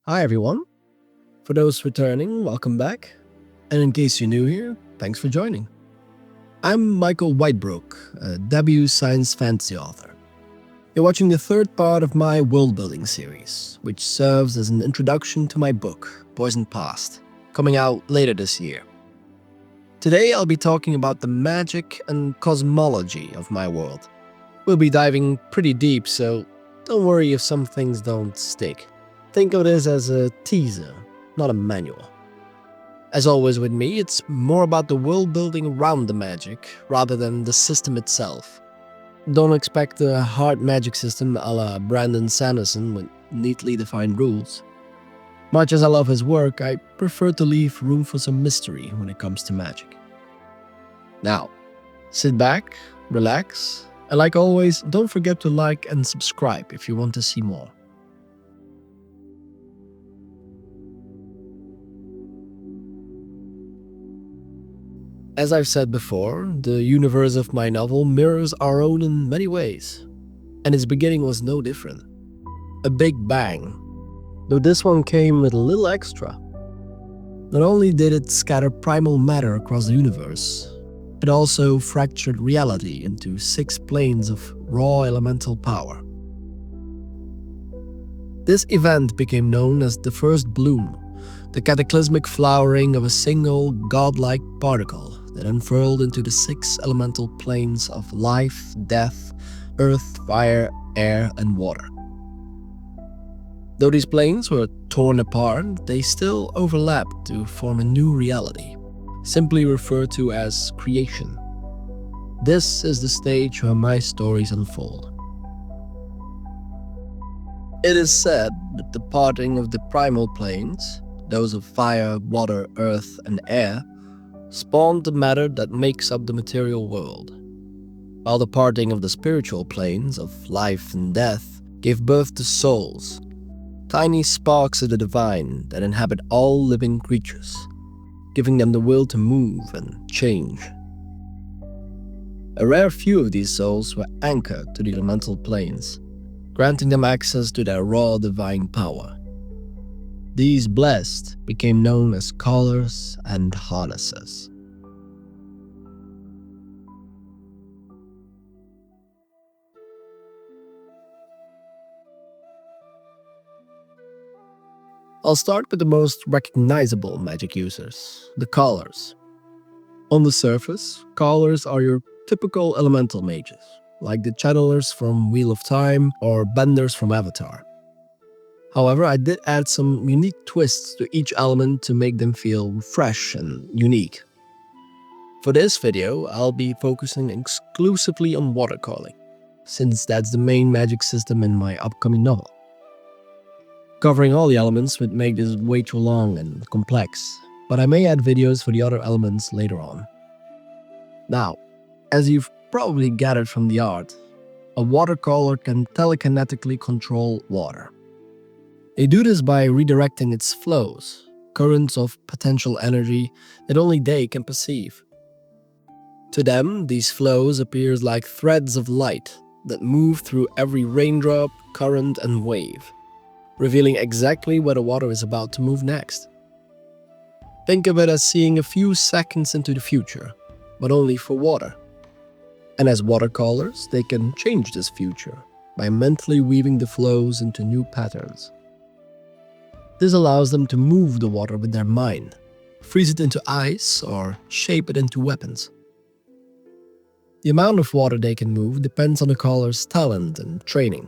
Hi everyone. For those returning, welcome back. And in case you're new here, thanks for joining. I'm Michael Whitebrook, a debut science fantasy author. You're watching the third part of my worldbuilding series, which serves as an introduction to my book, Poisoned Past, coming out later this year. Today I'll be talking about the magic and cosmology of my world. We'll be diving pretty deep, so don't worry if some things don't stick. Think of this as a teaser, not a manual. As always with me, it's more about the world building around the magic, rather than the system itself. Don't expect a hard magic system a la Brandon Sanderson with neatly defined rules. Much as I love his work, I prefer to leave room for some mystery when it comes to magic. Now, sit back, relax, and like always, don't forget to like and subscribe if you want to see more. As I've said before, the universe of my novel mirrors our own in many ways, and its beginning was no different. A big bang, though this one came with a little extra. Not only did it scatter primal matter across the universe, it also fractured reality into 6 planes of raw elemental power. This event became known as the First Bloom, the cataclysmic flowering of a single godlike particle that unfurled into the 6 elemental planes of life, death, earth, fire, air, and water. Though these planes were torn apart, they still overlapped to form a new reality, simply referred to as creation. This is the stage where my stories unfold. It is said that the parting of the primal planes, those of fire, water, earth, and air, spawned the matter that makes up the material world, while the parting of the spiritual planes of life and death gave birth to souls, tiny sparks of the divine that inhabit all living creatures, giving them the will to move and change. A rare few of these souls were anchored to the elemental planes, granting them access to their raw divine power. These blessed became known as callers and harnessers. I'll start with the most recognizable magic users, the callers. On the surface, callers are your typical elemental mages, like the channelers from Wheel of Time or benders from Avatar. However, I did add some unique twists to each element to make them feel fresh and unique. For this video, I'll be focusing exclusively on watercalling, since that's the main magic system in my upcoming novel. Covering all the elements would make this way too long and complex, but I may add videos for the other elements later on. Now, as you've probably gathered from the art, a watercaller can telekinetically control water. They do this by redirecting its flows, currents of potential energy that only they can perceive. To them, these flows appear like threads of light that move through every raindrop, current, and wave, revealing exactly where the water is about to move next. Think of it as seeing a few seconds into the future, but only for water. And as watercallers, they can change this future by mentally weaving the flows into new patterns. This allows them to move the water with their mind, freeze it into ice, or shape it into weapons. The amount of water they can move depends on the caller's talent and training.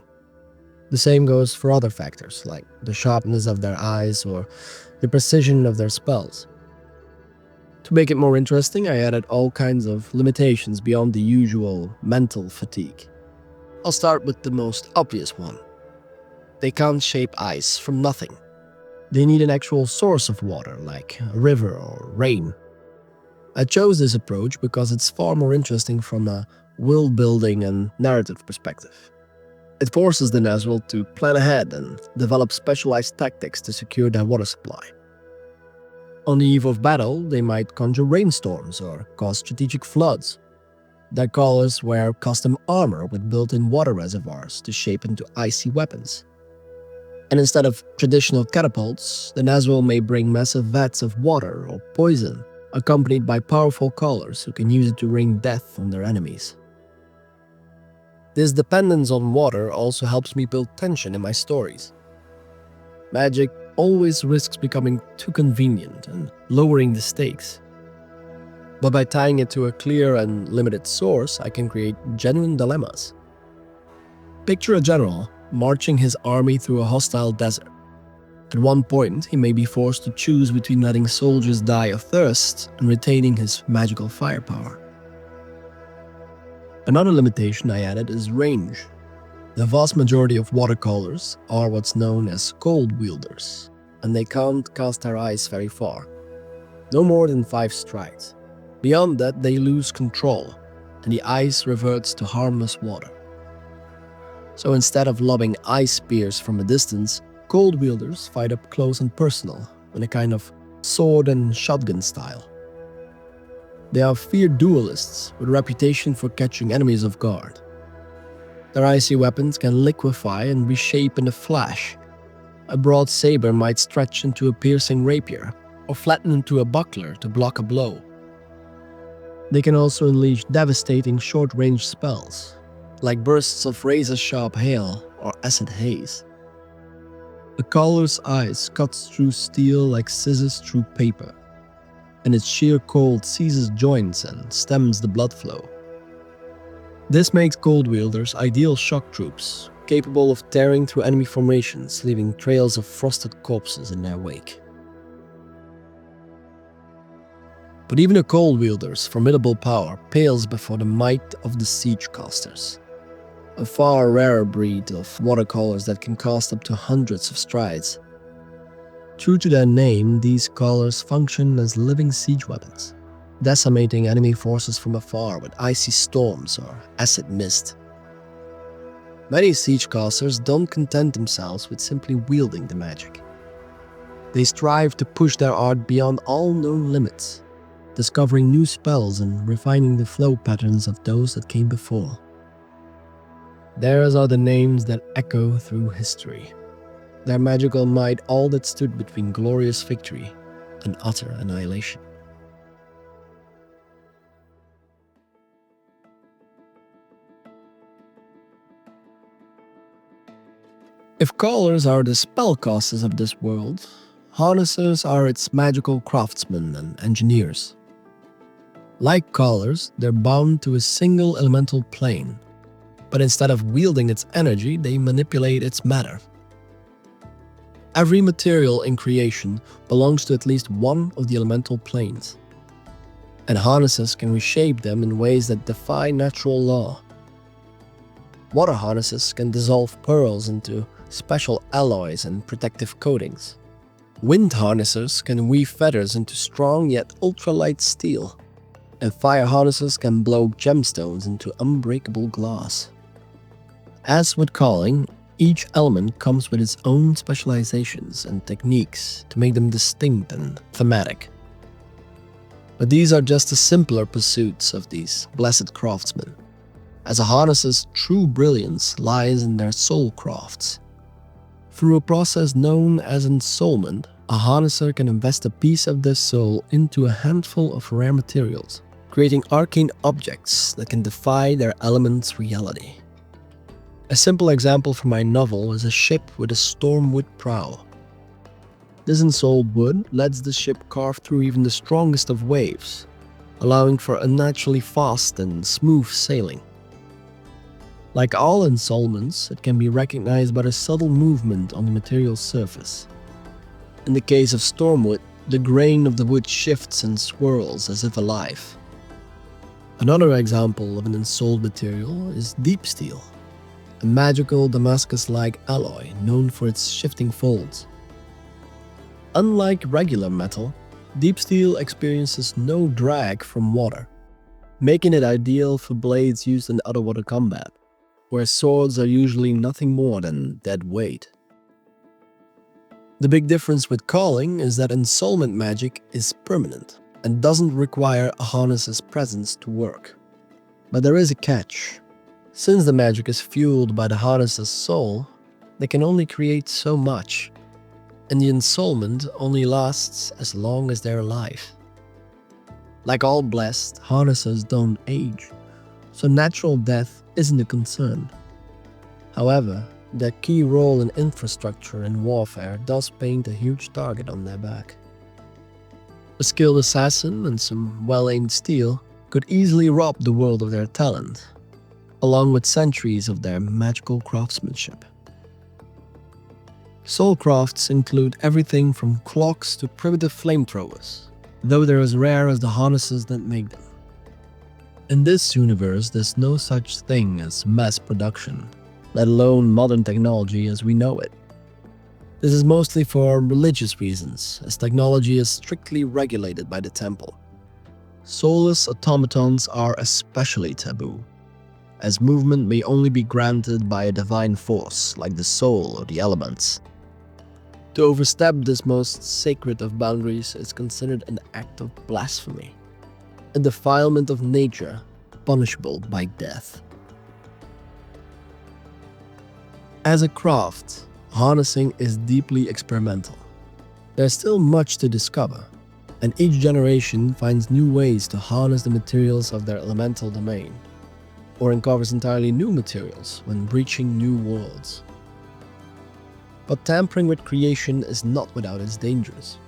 The same goes for other factors, like the sharpness of their eyes or the precision of their spells. To make it more interesting, I added all kinds of limitations beyond the usual mental fatigue. I'll start with the most obvious one. They can't shape ice from nothing. They need an actual source of water, like a river or rain. I chose this approach because it's far more interesting from a world building and narrative perspective. It forces the Nazgul to plan ahead and develop specialized tactics to secure their water supply. On the eve of battle, they might conjure rainstorms or cause strategic floods. Their callers wear custom armor with built-in water reservoirs to shape into icy weapons. And instead of traditional catapults, the Nazgul may bring massive vats of water or poison, accompanied by powerful callers who can use it to wring death on their enemies. This dependence on water also helps me build tension in my stories. Magic always risks becoming too convenient and lowering the stakes. But by tying it to a clear and limited source, I can create genuine dilemmas. Picture a general marching his army through a hostile desert. At one point, he may be forced to choose between letting soldiers die of thirst and retaining his magical firepower. Another limitation I added is range. The vast majority of watercolors are what's known as Coldwielders, and they can't cast their eyes very far. No more than 5 strides. Beyond that, they lose control, and the ice reverts to harmless water. So instead of lobbing ice spears from a distance, Coldwielders fight up close and personal, in a kind of sword and shotgun style. They are fierce duelists with a reputation for catching enemies off guard. Their icy weapons can liquefy and reshape in a flash. A broad saber might stretch into a piercing rapier, or flatten into a buckler to block a blow. They can also unleash devastating short-range spells, like bursts of razor-sharp hail or acid haze. The caller's eyes cuts through steel like scissors through paper, and its sheer cold seizes joints and stems the blood flow. This makes Coldwielders ideal shock troops, capable of tearing through enemy formations, leaving trails of frosted corpses in their wake. But even a Coldwielder's formidable power pales before the might of the Siegecasters, a far rarer breed of watercolors that can cast up to hundreds of strides. True to their name, these colors function as living siege weapons, decimating enemy forces from afar with icy storms or acid mist. Many Siegecasters don't content themselves with simply wielding the magic. They strive to push their art beyond all known limits, discovering new spells and refining the flow patterns of those that came before. Theirs are the names that echo through history, their magical might all that stood between glorious victory and utter annihilation. If callers are the spellcasters of this world, harnessers are its magical craftsmen and engineers. Like callers, they're bound to a single elemental plane, but instead of wielding its energy, they manipulate its matter. Every material in creation belongs to at least one of the elemental planes, and harnesses can reshape them in ways that defy natural law. Water harnesses can dissolve pearls into special alloys and protective coatings. Wind harnesses can weave feathers into strong yet ultralight steel, and fire harnesses can blow gemstones into unbreakable glass. As with calling, each element comes with its own specializations and techniques to make them distinct and thematic. But these are just the simpler pursuits of these blessed craftsmen, as a harness's true brilliance lies in their soul crafts. Through a process known as ensoulment, a harnesser can invest a piece of their soul into a handful of rare materials, creating arcane objects that can defy their element's reality. A simple example from my novel is a ship with a stormwood prow. This ensouled wood lets the ship carve through even the strongest of waves, allowing for unnaturally fast and smooth sailing. Like all ensoulments, it can be recognized by the subtle movement on the material's surface. In the case of stormwood, the grain of the wood shifts and swirls as if alive. Another example of an ensouled material is deep steel, a magical Damascus-like alloy known for its shifting folds. Unlike regular metal, deep steel experiences no drag from water, making it ideal for blades used in underwater combat, where swords are usually nothing more than dead weight. The big difference with calling is that ensoulment magic is permanent and doesn't require a harness's presence to work. But there is a catch. Since the magic is fueled by the harness's soul, They can only create so much, and the ensoulment only lasts as long as they're alive. Like all blessed, harnessers don't age, so natural death isn't a concern. However, their key role in infrastructure and warfare does paint a huge target on their back. A skilled assassin and some well-aimed steel could easily rob the world of their talent, along with centuries of their magical craftsmanship. Soul crafts include everything from clocks to primitive flamethrowers, though they're as rare as the harnesses that make them. In this universe, there's no such thing as mass production, let alone modern technology as we know it. This is mostly for religious reasons, as technology is strictly regulated by the temple. Soulless automatons are especially taboo, as movement may only be granted by a divine force like the soul or the elements. To overstep this most sacred of boundaries is considered an act of blasphemy, a defilement of nature punishable by death. As a craft, harnessing is deeply experimental. There's still much to discover, and each generation finds new ways to harness the materials of their elemental domain, or uncovers entirely new materials when breaching new worlds. But tampering with creation is not without its dangers.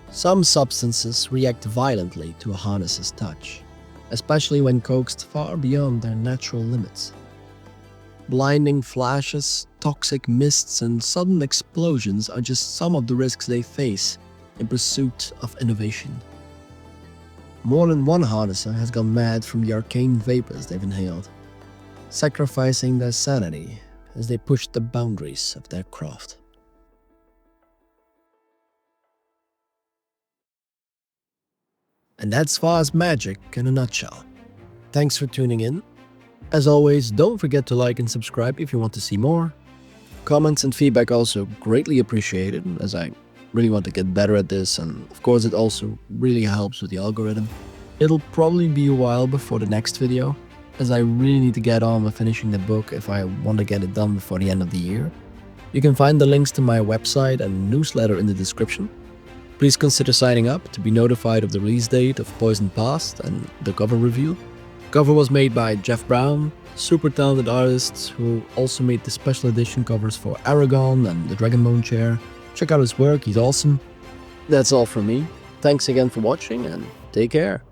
Some substances react violently to a harness's touch, especially when coaxed far beyond their natural limits. Blinding flashes, toxic mists, and sudden explosions are just some of the risks they face in pursuit of innovation. More than one harnesser has gone mad from the arcane vapors they've inhaled, sacrificing their sanity as they push the boundaries of their craft. And that's Vhar's magic in a nutshell. Thanks for tuning in. As always, don't forget to like and subscribe if you want to see more. Comments and feedback also greatly appreciated, as I really want to get better at this, and of course it also really helps with the algorithm. It'll probably be a while before the next video, as I really need to get on with finishing the book if I want to get it done before the end of the year. You can find the links to my website and newsletter in the description. Please consider signing up to be notified of the release date of Poison Past and the cover reveal. Cover was made by Jeff Brown, super talented artist who also made the special edition covers for Aragon and the Dragonbone chair. Check out his work, he's awesome. That's all from me. Thanks again for watching and take care.